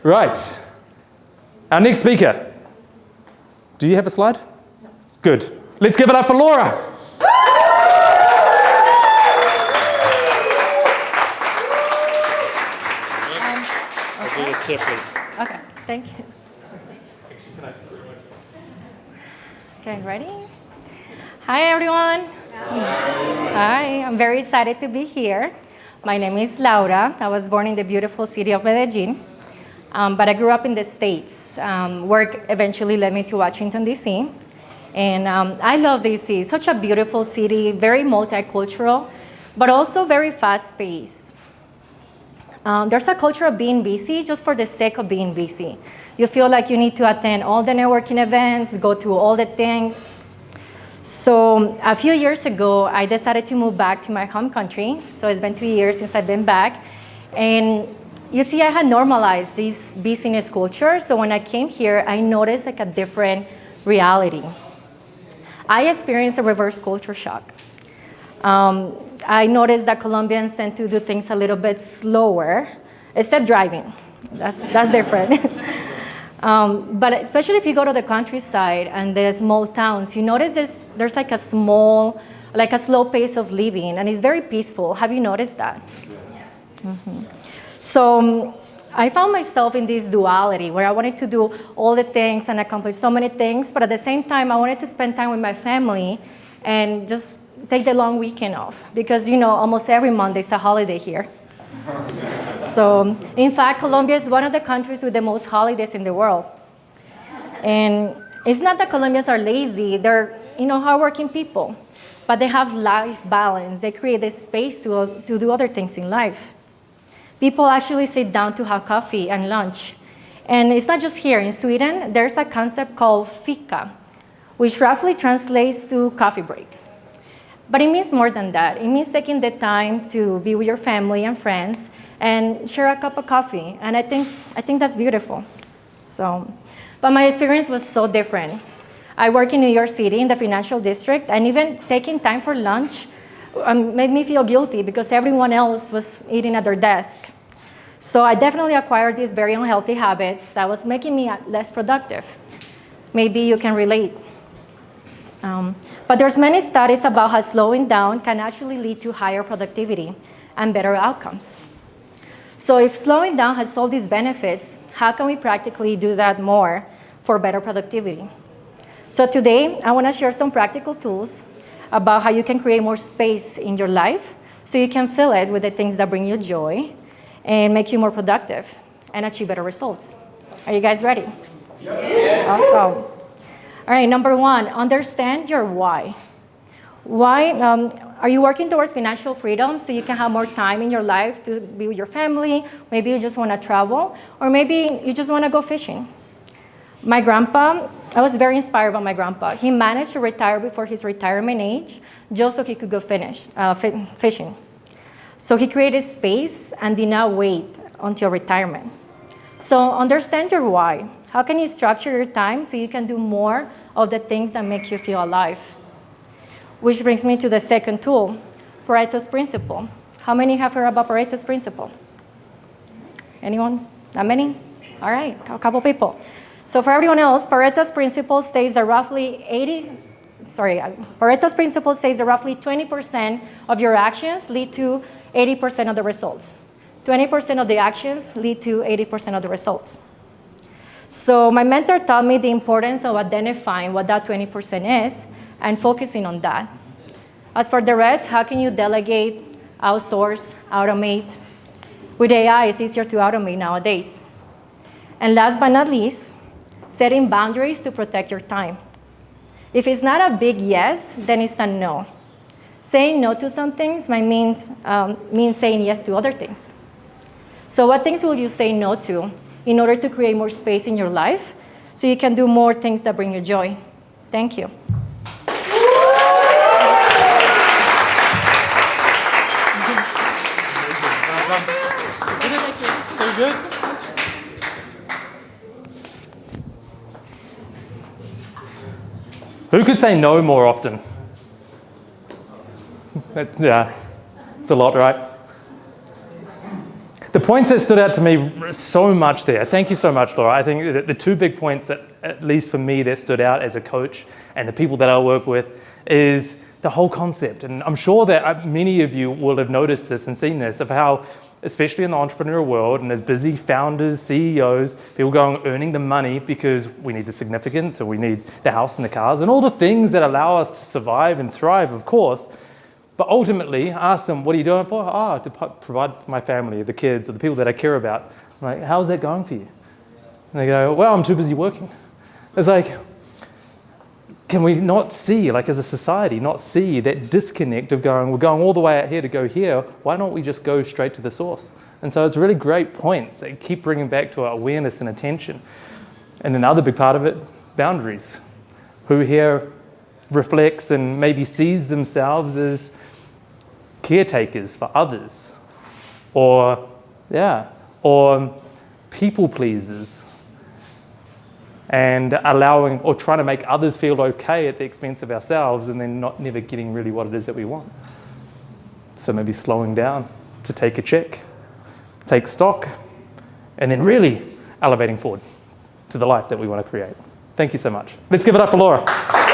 Right. Our next speaker. Do you have a slide? Good. Let's give it up for Laura. I'll do this carefully. Okay, thank you. Okay, ready? Hi, everyone. Hi, I'm very excited to be here. My name is Laura. I was born in the beautiful city of Medellin, but I grew up in the States. Work eventually led me to Washington, D.C., and I love D.C. Such a beautiful city, very multicultural, but also very fast-paced. There's a culture of being busy just for the sake of being busy. You feel like you need to attend all the networking events, go through all the things. So a few years ago, I decided to move back to my home country. So it's been 2 years since I've been back. And you see, I had normalized this busyness culture. So when I came here, I noticed like a different reality. I experienced a reverse culture shock. I noticed that Colombians tend to do things a little bit slower, except driving. That's different. But especially if you go to the countryside and the small towns, you notice there's like a slow pace of living, and it's very peaceful. Have you noticed that? Yes. Mm-hmm. So I found myself in this duality where I wanted to do all the things and accomplish so many things, but at the same time, I wanted to spend time with my family and just take the long weekend off, because almost every Monday is a holiday here. So in fact, Colombia is one of the countries with the most holidays in the world. And it's not that Colombians are lazy, they're hardworking people, but they have life balance. They create the space to do other things in life. People actually sit down to have coffee and lunch. And it's not just here. In Sweden, there's a concept called fika, which roughly translates to coffee break. But it means more than that. It means taking the time to be with your family and friends and share a cup of coffee. And I think that's beautiful. But my experience was so different. I work in New York City in the financial district, and even taking time for lunch made me feel guilty because everyone else was eating at their desk. So I definitely acquired these very unhealthy habits that was making me less productive. Maybe you can relate. But there's many studies about how slowing down can actually lead to higher productivity and better outcomes. So if slowing down has all these benefits, how can we practically do that more for better productivity? So today, I want to share some practical tools about how you can create more space in your life so you can fill it with the things that bring you joy and make you more productive and achieve better results. Are you guys ready? Yes. Awesome. All right, number one, understand your why. Why are you working towards financial freedom so you can have more time in your life to be with your family? Maybe you just want to travel, or maybe you just want to go fishing. My grandpa, I was very inspired by my grandpa. He managed to retire before his retirement age just so he could go fishing. So he created space and did not wait until retirement. So understand your why. How can you structure your time so you can do more of the things that make you feel alive? Which brings me to the second tool, Pareto's principle. How many have heard about Pareto's principle? Anyone? Not many? All right, a couple people. So for everyone else, Pareto's principle states that roughly 20% of your actions lead to 80% of the results. 20% of the actions lead to 80% of the results. So my mentor taught me the importance of identifying what that 20% is and focusing on that. As for the rest, how can you delegate, outsource, automate? With AI, it's easier to automate nowadays. And last but not least, setting boundaries to protect your time. If it's not a big yes, then it's a no. Saying no to some things might means saying yes to other things. So what things will you say no to in order to create more space in your life so you can do more things that bring you joy? Thank you. So good. Who could say no more often? Yeah, it's a lot, right? The points that stood out to me so much there, thank you so much, Laura. I think that the two big points that, at least for me, that stood out as a coach and the people that I work with is the whole concept. And I'm sure that many of you will have noticed this and seen this, of how, especially in the entrepreneurial world, and as busy founders, CEOs, people going earning the money because we need the significance, or we need the house and the cars, and all the things that allow us to survive and thrive, of course. But ultimately, ask them, what are you doing for? To provide for my family, the kids, or the people that I care about. I'm like, how's that going for you? And they go, well, I'm too busy working. It's like, can we not see, like as a society, not see that disconnect of going, we're going all the way out here to go here, why don't we just go straight to the source? And so it's really great points that keep bringing back to our awareness and attention. And then the other big part of it, boundaries. Who here reflects and maybe sees themselves as caretakers for others, or people pleasers, and allowing or trying to make others feel okay at the expense of ourselves, and then never getting really what it is that we want. So maybe slowing down to take a check, take stock, and then really elevating forward to the life that we want to create. Thank you so much. Let's give it up for Laura.